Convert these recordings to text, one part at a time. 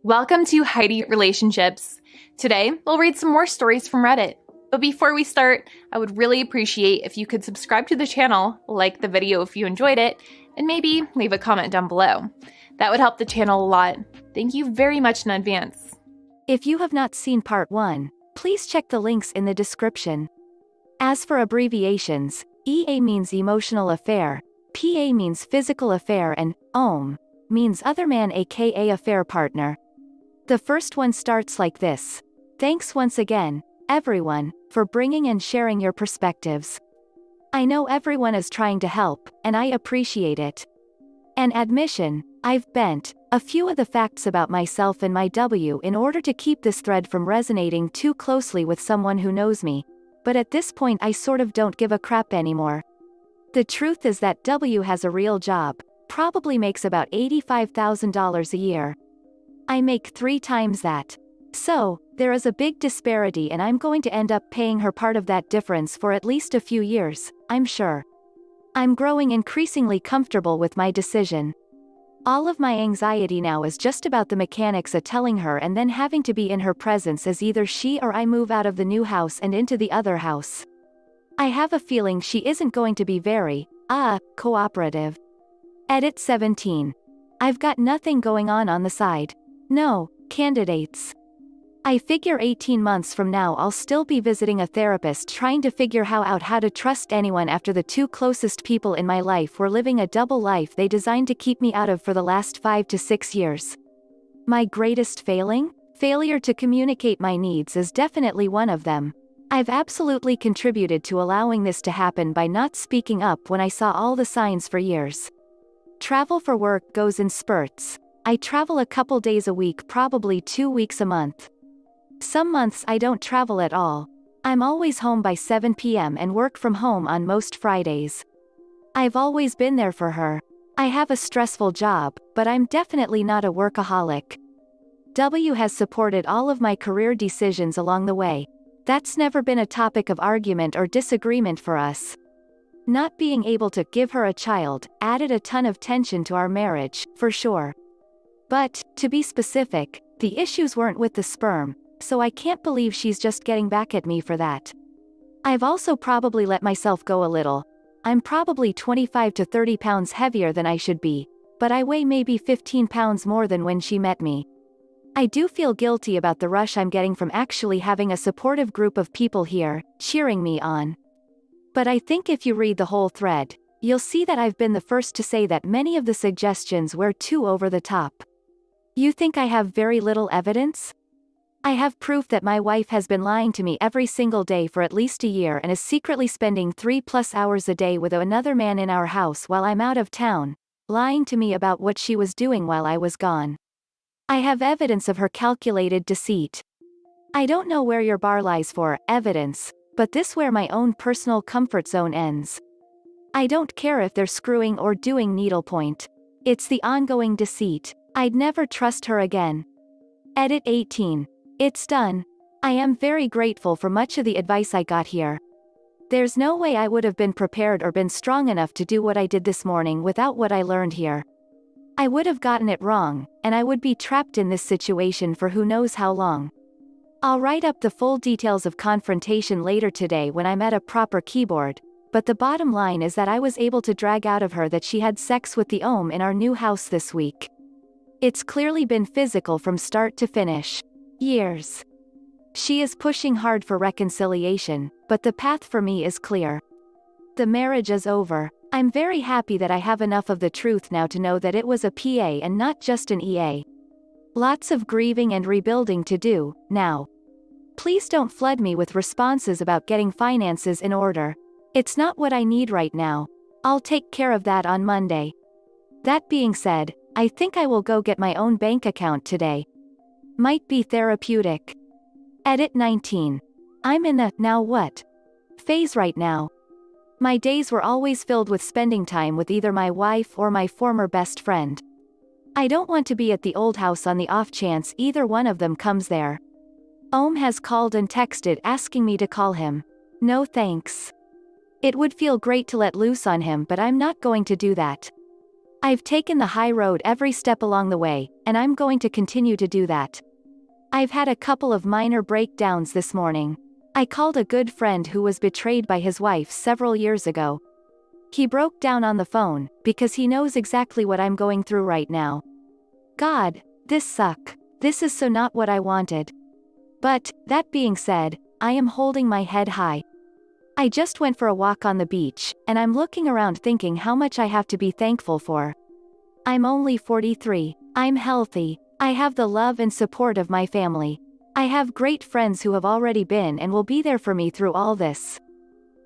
Welcome to Heidi Relationships. Today, we'll read some more stories from Reddit. But before we start, I would really appreciate if you could subscribe to the channel, like the video if you enjoyed it, and maybe leave a comment down below. That would help the channel a lot. Thank you very much in advance. If you have not seen part 1, please check the links in the description. As for abbreviations, EA means emotional affair, PA means physical affair, and OM means other man aka affair partner. The first one starts like this. Thanks once again, everyone, for bringing and sharing your perspectives. I know everyone is trying to help, and I appreciate it. An admission, I've bent a few of the facts about myself and my W in order to keep this thread from resonating too closely with someone who knows me, but at this point I sort of don't give a crap anymore. The truth is that W has a real job, probably makes about $85,000 a year. I make 3 times that. So, there is a big disparity, and I'm going to end up paying her part of that difference for at least a few years, I'm sure. I'm growing increasingly comfortable with my decision. All of my anxiety now is just about the mechanics of telling her and then having to be in her presence as either she or I move out of the new house and into the other house. I have a feeling she isn't going to be very, cooperative. Edit 17. I've got nothing going on the side. No, candidates. I figure 18 months from now I'll still be visiting a therapist trying to figure out how to trust anyone after the 2 closest people in my life were living a double life they designed to keep me out of for the last 5 to 6 years. My greatest failing? Failure to communicate my needs is definitely one of them. I've absolutely contributed to allowing this to happen by not speaking up when I saw all the signs for years. Travel for work goes in spurts. I travel a couple days a week, probably 2 weeks a month. Some months I don't travel at all. I'm always home by 7 p.m. and work from home on most Fridays. I've always been there for her. I have a stressful job, but I'm definitely not a workaholic. W has supported all of my career decisions along the way. That's never been a topic of argument or disagreement for us. Not being able to give her a child added a ton of tension to our marriage, for sure. But, to be specific, the issues weren't with the sperm, so I can't believe she's just getting back at me for that. I've also probably let myself go a little. I'm probably 25 to 30 pounds heavier than I should be, but I weigh maybe 15 pounds more than when she met me. I do feel guilty about the rush I'm getting from actually having a supportive group of people here, cheering me on. But I think if you read the whole thread, you'll see that I've been the first to say that many of the suggestions were too over the top. You think I have very little evidence? I have proof that my wife has been lying to me every single day for at least a year and is secretly spending 3+ hours a day with another man in our house while I'm out of town, lying to me about what she was doing while I was gone. I have evidence of her calculated deceit. I don't know where your bar lies for evidence, but this where my own personal comfort zone ends. I don't care if they're screwing or doing needlepoint. It's the ongoing deceit. I'd never trust her again. Edit 18. It's done. I am very grateful for much of the advice I got here. There's no way I would have been prepared or been strong enough to do what I did this morning without what I learned here. I would have gotten it wrong, and I would be trapped in this situation for who knows how long. I'll write up the full details of confrontation later today when I'm at a proper keyboard, but the bottom line is that I was able to drag out of her that she had sex with the OM in our new house this week. It's clearly been physical from start to finish. Years. She is pushing hard for reconciliation, but the path for me is clear. The marriage is over. I'm very happy that I have enough of the truth now to know that it was a PA and not just an EA. Lots of grieving and rebuilding to do, now. Please don't flood me with responses about getting finances in order. It's not what I need right now. I'll take care of that on Monday. That being said, I think I will go get my own bank account today. Might be therapeutic. Edit 19. I'm in the now what phase right now. My days were always filled with spending time with either my wife or my former best friend. I don't want to be at the old house on the off chance either one of them comes there. OM has called and texted asking me to call him. No thanks. It would feel great to let loose on him, but I'm not going to do that. I've taken the high road every step along the way, and I'm going to continue to do that. I've had a couple of minor breakdowns this morning. I called a good friend who was betrayed by his wife several years ago. He broke down on the phone, because he knows exactly what I'm going through right now. God, this sucks. This is so not what I wanted. But, that being said, I am holding my head high. I just went for a walk on the beach, and I'm looking around thinking how much I have to be thankful for. I'm only 43. I'm healthy. I have the love and support of my family. I have great friends who have already been and will be there for me through all this.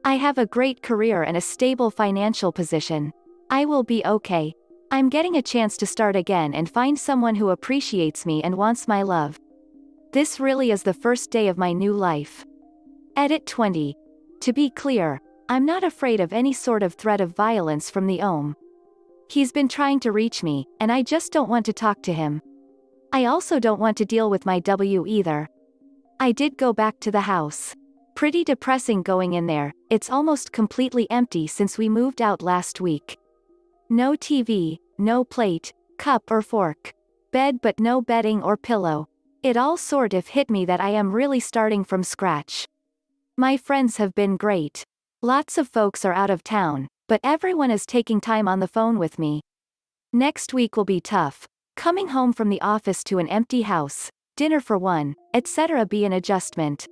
I have a great career and a stable financial position. I will be okay. I'm getting a chance to start again and find someone who appreciates me and wants my love. This really is the first day of my new life. Edit 20. To be clear, I'm not afraid of any sort of threat of violence from the 𝓀𝓬. He's been trying to reach me, and I just don't want to talk to him. I also don't want to deal with my 𝓀 either. I did go back to the house. Pretty depressing going in there. It's almost completely empty since we moved out last week. No TV, no plate, cup or fork. Bed but no bedding or pillow. It all sort of hit me that I am really starting from scratch. My friends have been great. Lots of folks are out of town, but everyone is taking time on the phone with me. Next week will be tough. Coming home from the office to an empty house, dinner for one, etc. be an adjustment.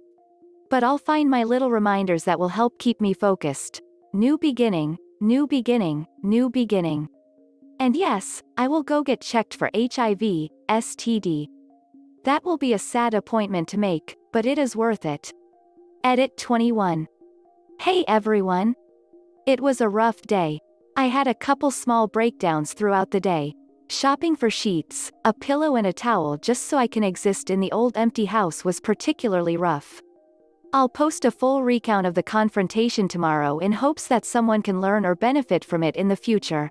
But I'll find my little reminders that will help keep me focused. New beginning, new beginning, new beginning. And yes, I will go get checked for HIV, STD. That will be a sad appointment to make, but it is worth it. Edit 21. Hey everyone. It was a rough day. I had a couple small breakdowns throughout the day. Shopping for sheets, a pillow and a towel just so I can exist in the old empty house was particularly rough. I'll post a full recount of the confrontation tomorrow in hopes that someone can learn or benefit from it in the future.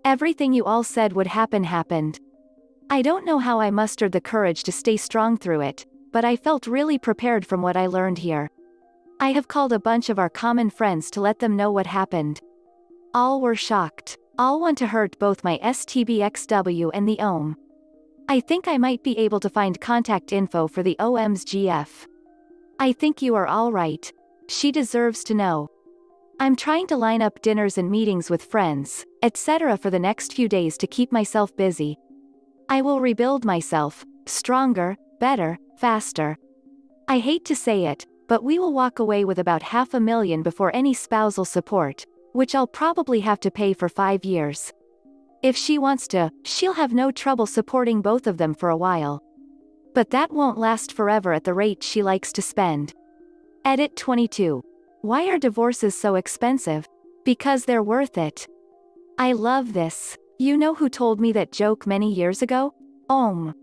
Everything you all said would happen happened. I don't know how I mustered the courage to stay strong through it, but I felt really prepared from what I learned here. I have called a bunch of our common friends to let them know what happened. All were shocked. All want to hurt both my STBxW and the 𝓀𝓬. I think I might be able to find contact info for the 𝓀𝓬's GF. I think you are all right. She deserves to know. I'm trying to line up dinners and meetings with friends, etc. for the next few days to keep myself busy. I will rebuild myself, stronger, better, faster. I hate to say it, but we will walk away with about $500,000 before any spousal support, which I'll probably have to pay for 5 years. If she wants to, she'll have no trouble supporting both of them for a while. But that won't last forever at the rate she likes to spend. Edit 22. Why are divorces so expensive? Because they're worth it. I love this. You know who told me that joke many years ago? 𝓀𝓬.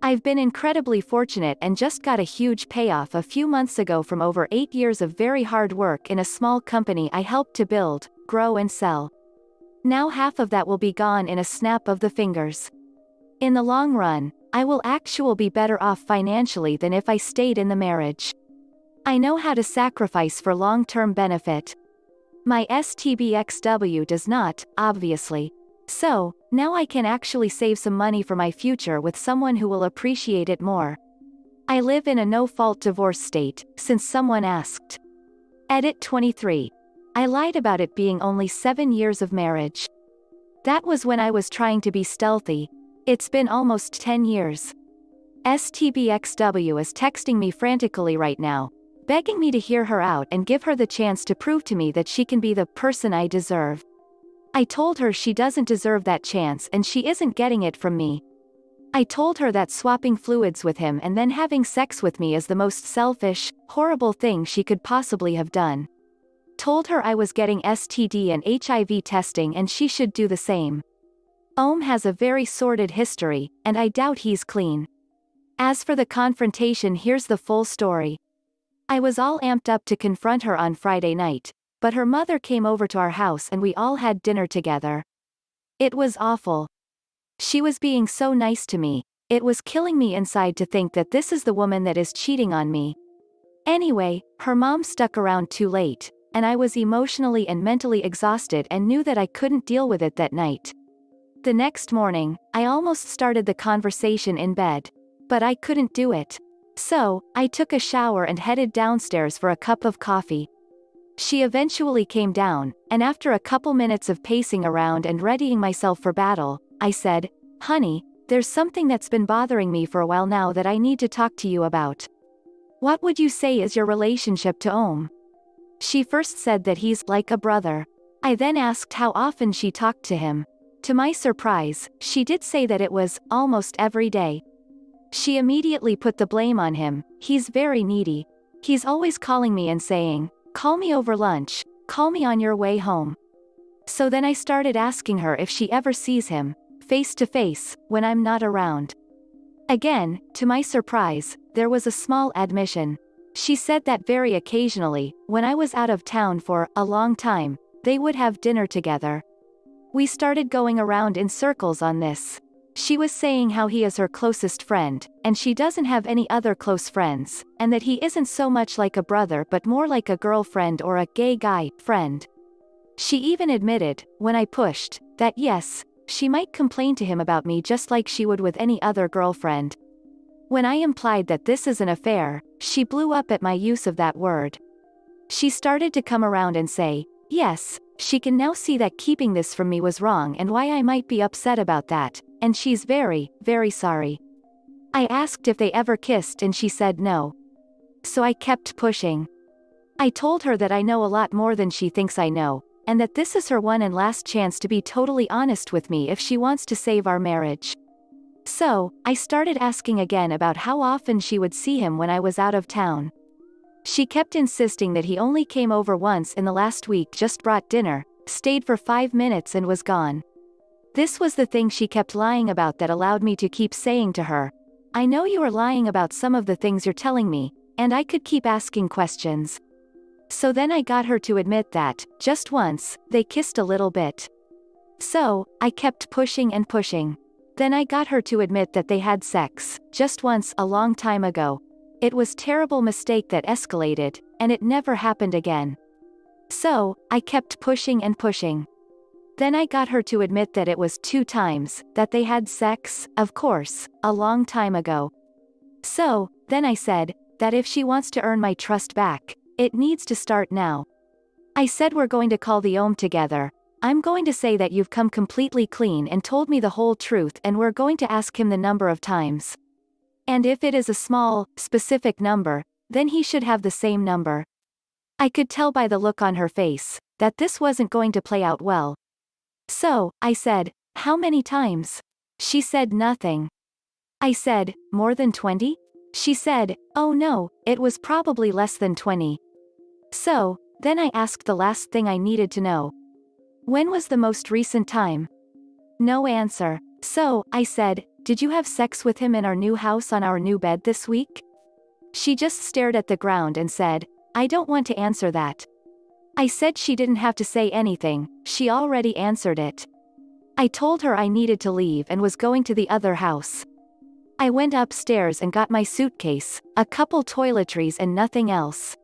I've been incredibly fortunate and just got a huge payoff a few months ago from over 8 years of very hard work in a small company I helped to build, grow and sell. Now half of that will be gone in a snap of the fingers. In the long run, I will actually be better off financially than if I stayed in the marriage. I know how to sacrifice for long-term benefit. My STBxW does not, obviously. So, now I can actually save some money for my future with someone who will appreciate it more. I live in a no-fault divorce state, since someone asked. Edit 23. I lied about it being only 7 years of marriage. That was when I was trying to be stealthy. It's been almost 10 years. STBxW is texting me frantically right now, begging me to hear her out and give her the chance to prove to me that she can be the person I deserve. I told her she doesn't deserve that chance and she isn't getting it from me. I told her that swapping fluids with him and then having sex with me is the most selfish, horrible thing she could possibly have done. Told her I was getting STD and HIV testing and she should do the same. 𝓀𝓬 has a very sordid history, and I doubt he's clean. As for the confrontation, here's the full story. I was all amped up to confront her on Friday night, but her mother came over to our house and we all had dinner together. It was awful. She was being so nice to me, it was killing me inside to think that this is the woman that is cheating on me. Anyway, her mom stuck around too late, and I was emotionally and mentally exhausted and knew that I couldn't deal with it that night. The next morning, I almost started the conversation in bed. But I couldn't do it. So, I took a shower and headed downstairs for a cup of coffee. She eventually came down, and after a couple minutes of pacing around and readying myself for battle, I said, "Honey, there's something that's been bothering me for a while now that I need to talk to you about. What would you say is your relationship to 𝓀𝓪?" She first said that he's like a brother. I then asked how often she talked to him. To my surprise, she did say that it was almost every day. She immediately put the blame on him. "He's very needy. He's always calling me and saying, 'Call me over lunch, call me on your way home.'" So then I started asking her if she ever sees him, face to face, when I'm not around. Again, to my surprise, there was a small admission. She said that very occasionally, when I was out of town for a long time, they would have dinner together. We started going around in circles on this. She was saying how he is her closest friend, and she doesn't have any other close friends, and that he isn't so much like a brother but more like a girlfriend or a gay guy friend. She even admitted, when I pushed, that yes, she might complain to him about me just like she would with any other girlfriend. When I implied that this is an affair, she blew up at my use of that word. She started to come around and say, yes, she can now see that keeping this from me was wrong and why I might be upset about that, and she's very, very sorry. I asked if they ever kissed and she said no. So I kept pushing. I told her that I know a lot more than she thinks I know, and that this is her one and last chance to be totally honest with me if she wants to save our marriage. So, I started asking again about how often she would see him when I was out of town. She kept insisting that he only came over once in the last week, just brought dinner, stayed for 5 minutes and was gone. This was the thing she kept lying about that allowed me to keep saying to her, "I know you are lying about some of the things you're telling me," and I could keep asking questions. So then I got her to admit that, just once, they kissed a little bit. So, I kept pushing and pushing. Then I got her to admit that they had sex, just once a long time ago. It was a terrible mistake that escalated, and it never happened again. So, I kept pushing and pushing. Then I got her to admit that it was 2 times, that they had sex, of course, a long time ago. So, then I said, that if she wants to earn my trust back, it needs to start now. I said we're going to call the 𝓀𝓪 together. I'm going to say that you've come completely clean and told me the whole truth, and we're going to ask him the number of times. And if it is a small, specific number, then he should have the same number. I could tell by the look on her face, that this wasn't going to play out well. So, I said, "How many times?" She said nothing. I said, "More than 20? She said, "Oh no, it was probably less than 20. So, then I asked the last thing I needed to know. When was the most recent time? No answer. So, I said, "Did you have sex with him in our new house on our new bed this week?" She just stared at the ground and said, "I don't want to answer that." I said she didn't have to say anything, she already answered it. I told her I needed to leave and was going to the other house. I went upstairs and got my suitcase, a couple toiletries and nothing else.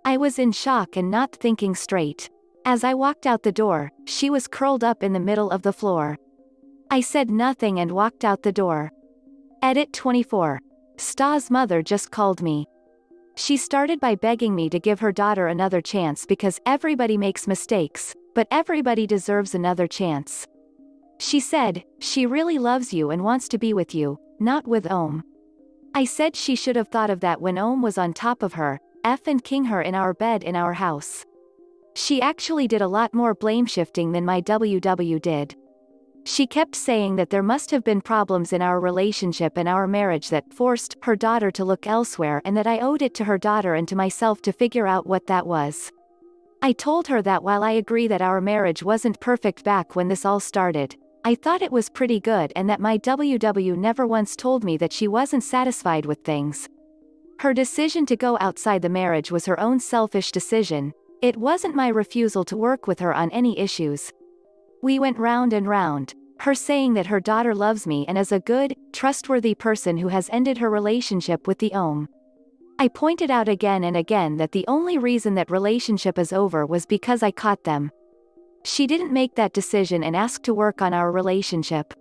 I was in shock and not thinking straight. As I walked out the door, she was curled up in the middle of the floor. I said nothing and walked out the door. Edit 24. 𝓀𝓪's mother just called me. She started by begging me to give her daughter another chance because everybody makes mistakes, but everybody deserves another chance. She said, she really loves you and wants to be with you, not with 𝓀𝓪. I said she should have thought of that when 𝓀𝓪 was on top of her, 𝓀𝓪 her in our bed in our house. She actually did a lot more blame shifting than my WW did. She kept saying that there must have been problems in our relationship and our marriage that forced her daughter to look elsewhere, and that I owed it to her daughter and to myself to figure out what that was. I told her that while I agree that our marriage wasn't perfect back when this all started, I thought it was pretty good, and that my WW never once told me that she wasn't satisfied with things. Her decision to go outside the marriage was her own selfish decision. It wasn't my refusal to work with her on any issues. We went round and round, her saying that her daughter loves me and is a good, trustworthy person who has ended her relationship with the 𝓀𝓪. I pointed out again and again that the only reason that relationship is over was because I caught them. She didn't make that decision and ask to work on our relationship.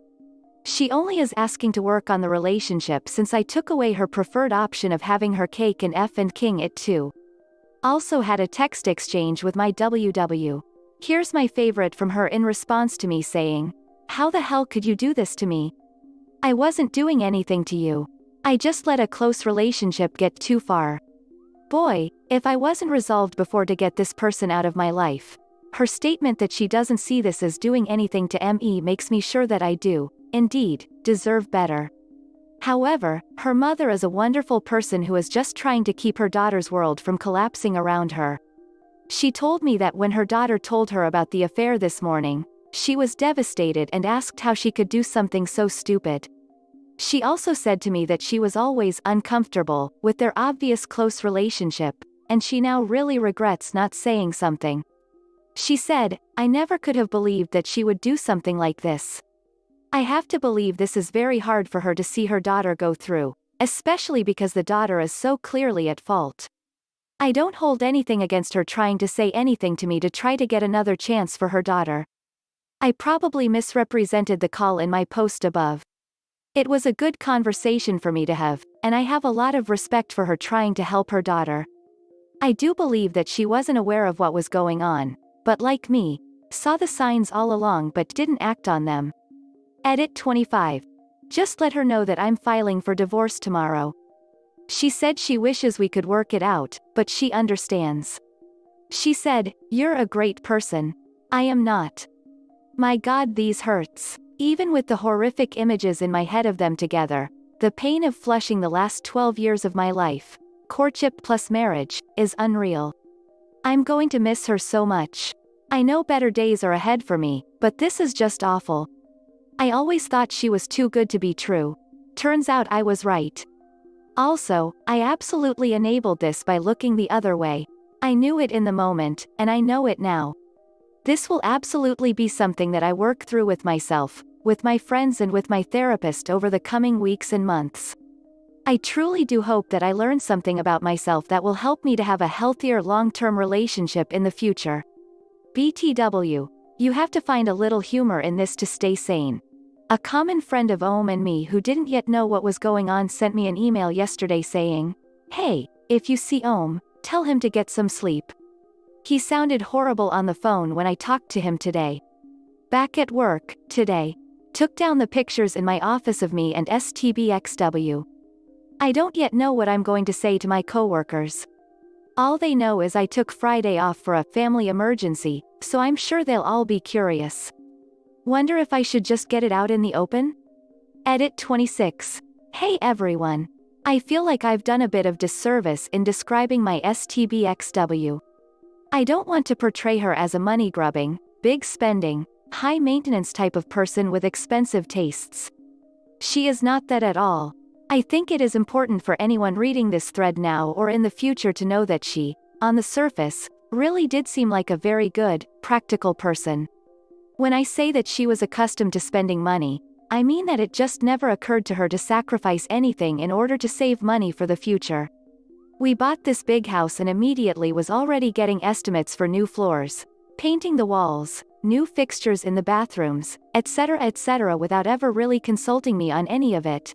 She only is asking to work on the relationship since I took away her preferred option of having her cake and king it too. Also had a text exchange with my WW. Here's my favorite from her in response to me saying, "How the hell could you do this to me? I wasn't doing anything to you. I just let a close relationship get too far. Boy, if I wasn't resolved before to get this person out of my life." Her statement that she doesn't see this as doing anything to me makes me sure that I do, indeed, deserve better. However, her mother is a wonderful person who is just trying to keep her daughter's world from collapsing around her. She told me that when her daughter told her about the affair this morning, she was devastated and asked how she could do something so stupid. She also said to me that she was always uncomfortable with their obvious close relationship, and she now really regrets not saying something. She said, "I never could have believed that she would do something like this. I have to believe this is very hard for her to see her daughter go through, especially because the daughter is so clearly at fault. I don't hold anything against her trying to say anything to me to try to get another chance for her daughter. I probably misrepresented the call in my post above. It was a good conversation for me to have, and I have a lot of respect for her trying to help her daughter. I do believe that she wasn't aware of what was going on, but like me, saw the signs all along but didn't act on them. Edit 25. Just let her know that I'm filing for divorce tomorrow. She said she wishes we could work it out, but she understands. She said, "You're a great person. I am not. My God, these hurts. Even with the horrific images in my head of them together, the pain of flushing the last 12 years of my life, courtship plus marriage, is unreal. I'm going to miss her so much. I know better days are ahead for me, but this is just awful. I always thought she was too good to be true. Turns out I was right. Also, I absolutely enabled this by looking the other way. I knew it in the moment, and I know it now. This will absolutely be something that I work through with myself, with my friends and with my therapist over the coming weeks and months. I truly do hope that I learn something about myself that will help me to have a healthier long-term relationship in the future. BTW. You have to find a little humor in this to stay sane. A common friend of 𝓀𝓬𝓬𝓱 and me who didn't yet know what was going on sent me an email yesterday saying, "Hey, if you see 𝓀𝓬𝓬𝓬, tell him to get some sleep." He sounded horrible on the phone when I talked to him today. Back at work, today. Took down the pictures in my office of me and STBxW. I don't yet know what I'm going to say to my coworkers. All they know is I took Friday off for a family emergency, so I'm sure they'll all be curious. Wonder if I should just get it out in the open? Edit 26. Hey everyone. I feel like I've done a bit of disservice in describing my STBxW. I don't want to portray her as a money-grubbing, big spending, high-maintenance type of person with expensive tastes. She is not that at all. I think it is important for anyone reading this thread now or in the future to know that she, on the surface, really did seem like a very good, practical person. When I say that she was accustomed to spending money, I mean that it just never occurred to her to sacrifice anything in order to save money for the future. We bought this big house and immediately was already getting estimates for new floors, painting the walls, new fixtures in the bathrooms, etc. without ever really consulting me on any of it.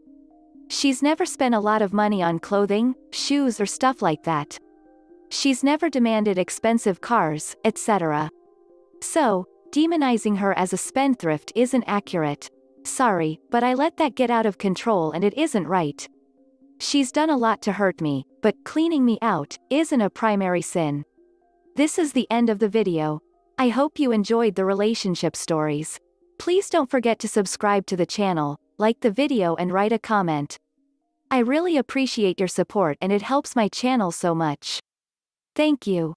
She's never spent a lot of money on clothing, shoes or stuff like that. She's never demanded expensive cars, etc. So, demonizing her as a spendthrift isn't accurate. Sorry, but I let that get out of control and it isn't right. She's done a lot to hurt me, but cleaning me out isn't a primary sin. This is the end of the video. I hope you enjoyed the relationship stories. Please don't forget to subscribe to the channel, like the video and write a comment. I really appreciate your support and it helps my channel so much. Thank you.